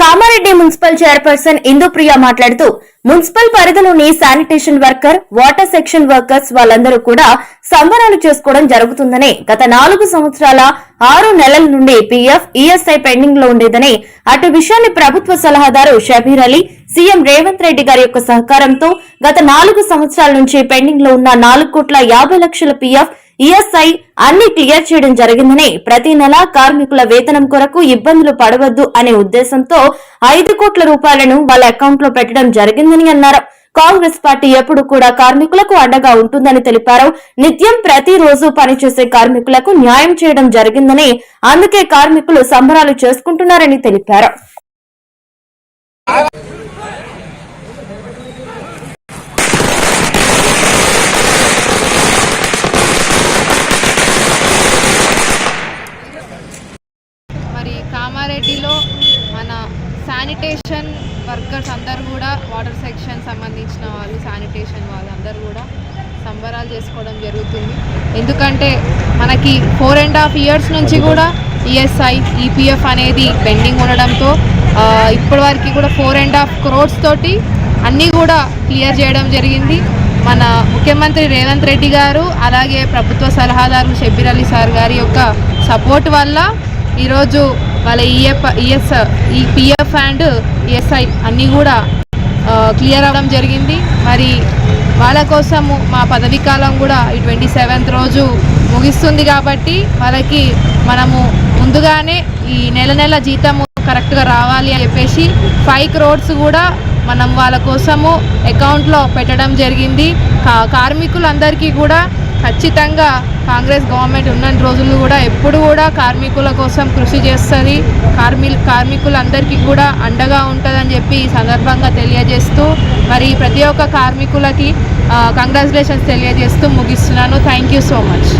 Kamareddy municipal chairperson Indupriya మాట్లాడుతూ municipal పరిధిలోని sanitation worker, water section workers వాళ్ళందరూ కూడా సంబరాలు చేసుకోవడం జరుగుతుందని, గత 4 సంవత్సరాల 6 నెలల నుండి పీఎఫ్, ఈఎస్ఐ పెండింగ్ లో ఉండేదని, అటు విషయాన్ని ప్రభుత్వ సలహాదారు షబీర్ అలీ, సీఎం రేవంత్ రెడ్డి గారి యొక్క సహకారంతో గత 4 సంవత్సరాల నుంచి పెండింగ్ లో ఉన్న 4,50,00,000 పీఎఫ్, ఈఎస్ఐ అన్ని క్లియర్ చేయడం జరిగిందని, ప్రతి నెల కార్మికుల వేతనం కొరకు ఇబ్బందులు పడవద్దు అనే ఉద్దేశంతో 5 కోట్ల రూపాయలను వాళ్ళ అకౌంట్ లో పెట్టడం జరిగిందని అన్నారు. కాంగ్రెస్ పార్టీ ఎప్పుడు కూడా కార్మికులకు అండగా ఉంటుందని తెలిపారు. నిత్యం ప్రతిరోజు పనిచేసే కార్మికులకు న్యాయం చేయడం జరిగిందని, అందుకే కార్మికులు సంబరాలు చేసుకుంటున్నారని తెలిపారు. కామారెడ్డిలో మన శానిటేషన్ వర్కర్స్ అందరూ కూడా, వాటర్ సెక్షన్ సంబంధించిన వాళ్ళు, శానిటేషన్ వాళ్ళు అందరూ కూడా సంబరాలు చేసుకోవడం జరుగుతుంది. ఎందుకంటే మనకి 4.5 years నుంచి కూడా ఈఎస్ఐ, ఈపీఎఫ్ అనేది పెండింగ్ ఉండడంతో ఇప్పటి వరకు కూడా 4.5 crores తోటి అన్నీ కూడా క్లియర్ చేయడం జరిగింది. మన ముఖ్యమంత్రి రేవంత్ రెడ్డి గారు, అలాగే ప్రభుత్వ సలహాదారు షబీర్ అలీ సార్ గారి యొక్క సపోర్ట్ వల్ల ఈరోజు వాళ్ళ పిఎఫ్ అండ్ ఈఎస్ఐ అన్నీ కూడా క్లియర్ అవ్వడం జరిగింది. మరి వాళ్ళ కోసము మా పదవీ కాలం కూడా ఈ 27th రోజు ముగిస్తుంది కాబట్టి వాళ్ళకి మనము ముందుగానే ఈ నెల జీతము కరెక్ట్గా రావాలి అని చెప్పేసి 5 crores కూడా మనం వాళ్ళ కోసము అకౌంట్లో పెట్టడం జరిగింది. కార్మికులందరికీ కూడా ఖచ్చితంగా కాంగ్రెస్ గవర్నమెంట్ ఉన్న రోజులు కూడా ఎప్పుడు కూడా కార్మికుల కోసం కృషి చేస్తుంది. కార్మికులందరికీ కూడా అండగా ఉంటుందని చెప్పి ఈ సందర్భంగా తెలియజేస్తూ, మరి ప్రతి ఒక్క కార్మికులకి కంగ్రాచులేషన్స్ తెలియజేస్తూ ముగిస్తున్నాను. Thank you so much.